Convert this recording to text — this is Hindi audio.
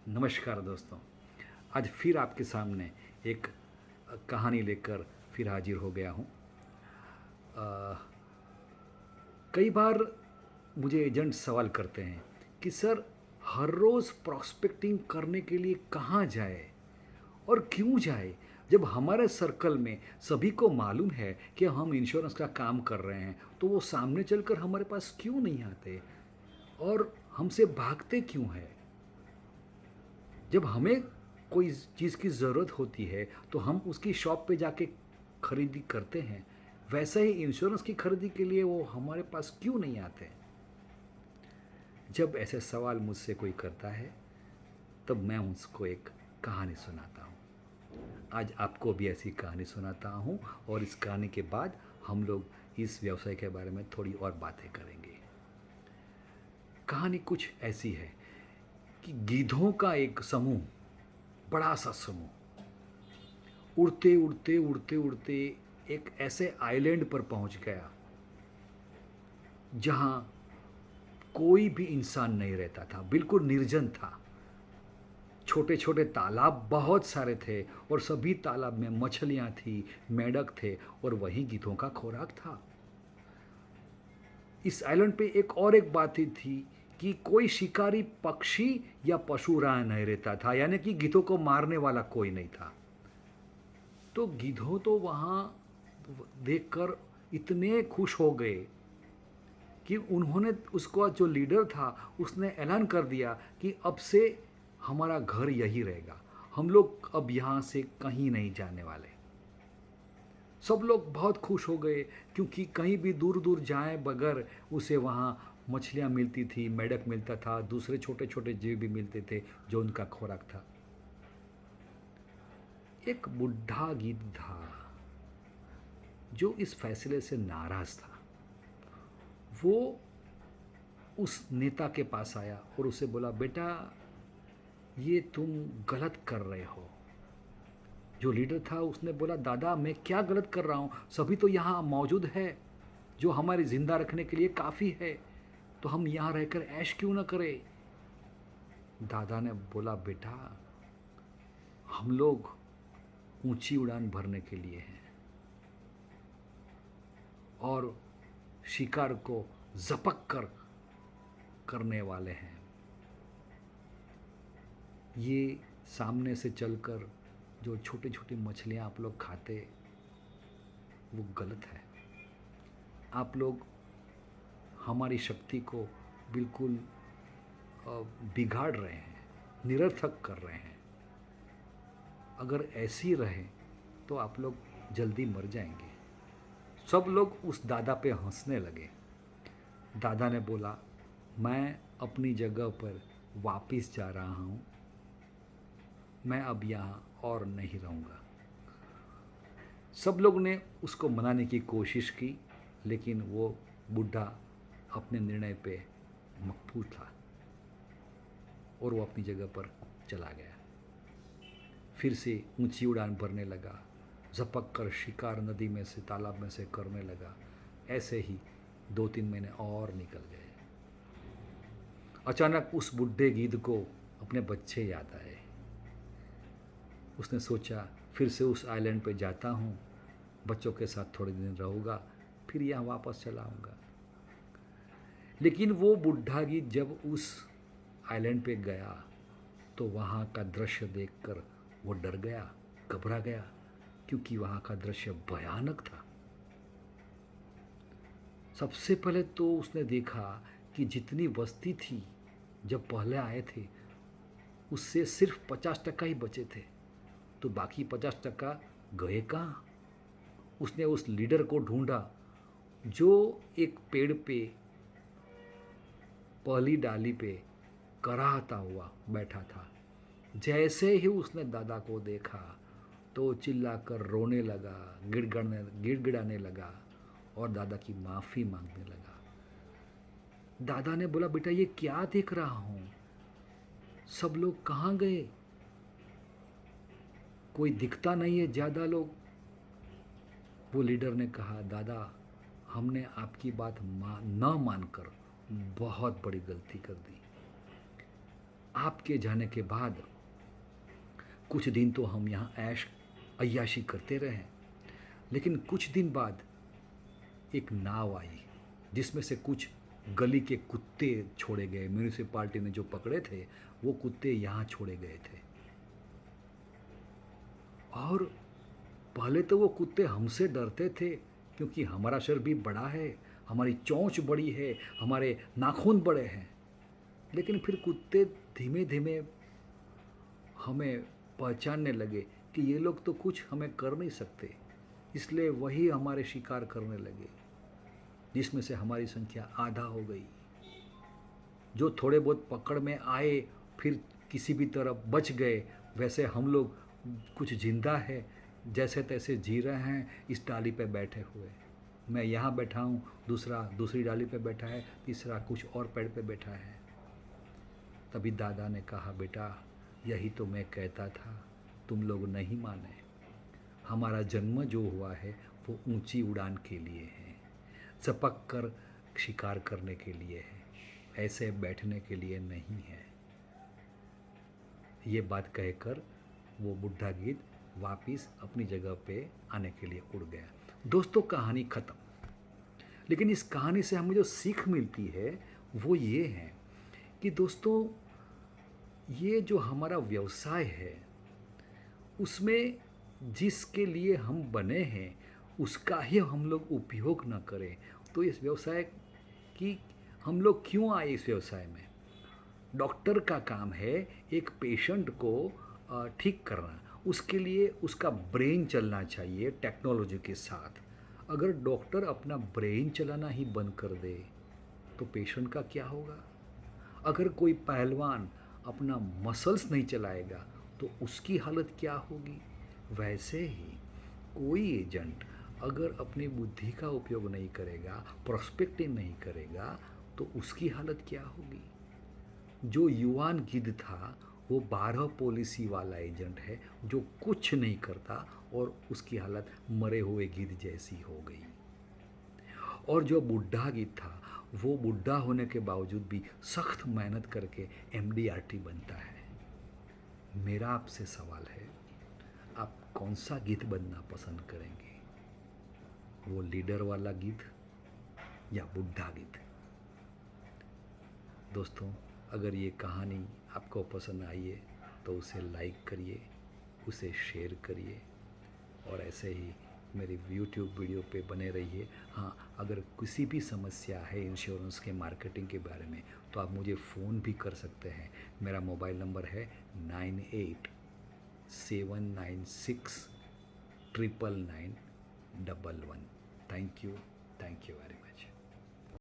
नमस्कार दोस्तों। आज फिर आपके सामने एक कहानी लेकर फिर हाजिर हो गया हूँ। अ, कई बार मुझे एजेंट सवाल करते हैं कि सर, हर रोज़ प्रॉस्पेक्टिंग करने के लिए कहाँ जाए और क्यों जाए, जब हमारे सर्कल में सभी को मालूम है कि हम इंश्योरेंस का काम कर रहे हैं, तो वो सामने चलकर हमारे पास क्यों नहीं आते और हमसे भागते क्यों हैं। जब हमें कोई चीज़ की ज़रूरत होती है तो हम उसकी शॉप पे जाके खरीदी करते हैं। वैसे ही इंश्योरेंस की खरीदी के लिए वो हमारे पास क्यों नहीं आते। जब ऐसे सवाल मुझसे कोई करता है तब मैं उसको एक कहानी सुनाता हूँ। आज आपको भी ऐसी कहानी सुनाता हूँ और इस कहानी के बाद हम लोग इस व्यवसाय के बारे में थोड़ी और बातें करेंगे। कहानी कुछ ऐसी है कि गीधों का एक समूह, बड़ा सा समूह, उड़ते उड़ते उड़ते उड़ते एक ऐसे आइलैंड पर पहुंच गया जहां कोई भी इंसान नहीं रहता था, बिल्कुल निर्जन था। छोटे छोटे तालाब बहुत सारे थे और सभी तालाब में मछलियां थी, मेंढक थे और वही गीधों का खुराक था। इस आइलैंड पे एक बात ही थी कि कोई शिकारी पक्षी या पशु राह नहीं रहता था, यानी कि गीधों को मारने वाला कोई नहीं था। तो गिद्धों तो वहाँ देखकर इतने खुश हो गए कि उन्होंने, उसका जो लीडर था उसने ऐलान कर दिया कि अब से हमारा घर यही रहेगा, हम लोग अब यहाँ से कहीं नहीं जाने वाले। सब लोग बहुत खुश हो गए क्योंकि कहीं भी दूर दूर जाए बगैर उसे वहाँ मछलियाँ मिलती थी, मेढक मिलता था, दूसरे छोटे छोटे जीव भी मिलते थे जो उनका खुराक था। एक बुढ़ा गिद्ध था जो इस फैसले से नाराज था। वो उस नेता के पास आया और उसे बोला, बेटा ये तुम गलत कर रहे हो। जो लीडर था उसने बोला, दादा मैं क्या गलत कर रहा हूँ, सभी तो यहाँ मौजूद है जो हमारे ज़िंदा रखने के लिए काफ़ी है, तो हम यहाँ रहकर ऐश क्यों ना करें। दादा ने बोला, बेटा हम लोग ऊंची उड़ान भरने के लिए हैं और शिकार को झपक कर करने वाले हैं। ये सामने से चलकर जो छोटी छोटी मछलियाँ आप लोग खाते, वो गलत है। आप लोग हमारी शक्ति को बिल्कुल बिगाड़ रहे हैं, निरर्थक कर रहे हैं। अगर ऐसी रहे तो आप लोग जल्दी मर जाएंगे। सब लोग उस दादा पे हंसने लगे। दादा ने बोला, मैं अपनी जगह पर वापस जा रहा हूँ, मैं अब यहाँ और नहीं रहूँगा। सब लोग ने उसको मनाने की कोशिश की, लेकिन वो बूढ़ा अपने निर्णय पे मकबूल था और वो अपनी जगह पर चला गया। फिर से ऊंची उड़ान भरने लगा, झपक कर शिकार नदी में से, तालाब में से करने लगा। ऐसे ही 2-3 महीने और निकल गए। अचानक उस बुढ़े गिद्ध को अपने बच्चे याद आए। उसने सोचा, फिर से उस आइलैंड पे जाता हूँ, बच्चों के साथ थोड़े दिन रहूँगा, फिर यहाँ वापस चला आऊँगा। लेकिन वो बुढ़ा गिद्ध जब उस आइलैंड पे गया तो वहाँ का दृश्य देखकर वो डर गया, घबरा गया, क्योंकि वहाँ का दृश्य भयानक था। सबसे पहले तो उसने देखा कि जितनी बस्ती थी जब पहले आए थे, उससे सिर्फ 50% ही बचे थे, तो बाकी 50% गए कहाँ। उसने उस लीडर को ढूंढा जो एक पेड़ पे पहली डाली पे कराहता हुआ बैठा था। जैसे ही उसने दादा को देखा तो चिल्लाकर रोने लगा, गिड़गिड़ाने लगा और दादा की माफ़ी मांगने लगा। दादा ने बोला, बेटा ये क्या देख रहा हूँ, सब लोग कहाँ गए, कोई दिखता नहीं है ज़्यादा लोग। वो लीडर ने कहा, दादा हमने आपकी बात न मानकर बहुत बड़ी गलती कर दी। आपके जाने के बाद कुछ दिन तो हम यहाँ ऐश अय्याशी करते रहे, लेकिन कुछ दिन बाद एक नाव आई जिसमें से कुछ गली के कुत्ते छोड़े गए। म्यूनिसिपालिटी ने जो पकड़े थे वो कुत्ते यहाँ छोड़े गए थे। और पहले तो वो कुत्ते हमसे डरते थे क्योंकि हमारा शरीर भी बड़ा है, हमारी चोंच बड़ी है, हमारे नाखून बड़े हैं। लेकिन फिर कुत्ते धीमे धीमे हमें पहचानने लगे कि ये लोग तो कुछ हमें कर नहीं सकते, इसलिए वही हमारे शिकार करने लगे, जिसमें से हमारी संख्या आधा हो गई। जो थोड़े बहुत पकड़ में आए फिर किसी भी तरह बच गए, वैसे हम लोग कुछ जिंदा है, जैसे तैसे जी रहे हैं इस डाली पे बैठे हुए। मैं यहाँ बैठा हूँ, दूसरा दूसरी डाली पे बैठा है, तीसरा कुछ और पेड़ पे बैठा है। तभी दादा ने कहा, बेटा यही तो मैं कहता था, तुम लोग नहीं माने। हमारा जन्म जो हुआ है वो ऊंची उड़ान के लिए है, झपक कर शिकार करने के लिए है, ऐसे बैठने के लिए नहीं है। ये बात कहकर वो बुढ़ा गिद्ध वापिस अपनी जगह पे आने के लिए उड़ गया। दोस्तों, कहानी ख़त्म। लेकिन इस कहानी से हमें जो सीख मिलती है वो ये है कि दोस्तों, ये जो हमारा व्यवसाय है उसमें जिसके लिए हम बने हैं उसका ही हम लोग उपयोग न करें तो इस व्यवसाय की हम लोग क्यों आए इस व्यवसाय में। डॉक्टर का काम है एक पेशेंट को ठीक करना, उसके लिए उसका ब्रेन चलना चाहिए टेक्नोलॉजी के साथ। अगर डॉक्टर अपना ब्रेन चलाना ही बंद कर दे तो पेशेंट का क्या होगा। अगर कोई पहलवान अपना मसल्स नहीं चलाएगा तो उसकी हालत क्या होगी। वैसे ही कोई एजेंट अगर अपनी बुद्धि का उपयोग नहीं करेगा, प्रोस्पेक्टिंग नहीं करेगा, तो उसकी हालत क्या होगी। जो युवान गिद्ध था वो 12 पॉलिसी वाला एजेंट है जो कुछ नहीं करता और उसकी हालत मरे हुए गिद्ध जैसी हो गई। और जो बुढ़ा गिद्ध था वो बुढ़ा होने के बावजूद भी सख्त मेहनत करके MDRT बनता है। मेरा आपसे सवाल है, आप कौन सा गिद्ध बनना पसंद करेंगे, वो लीडर वाला गिद्ध या बुढ़ा गिद्ध। दोस्तों, अगर ये कहानी आपको पसंद आई है तो उसे लाइक करिए, उसे शेयर करिए और ऐसे ही मेरी YouTube वीडियो पे बने रहिए। हाँ, अगर किसी भी समस्या है इंश्योरेंस के मार्केटिंग के बारे में तो आप मुझे फ़ोन भी कर सकते हैं। मेरा मोबाइल नंबर है 9879619911। Thank you very much.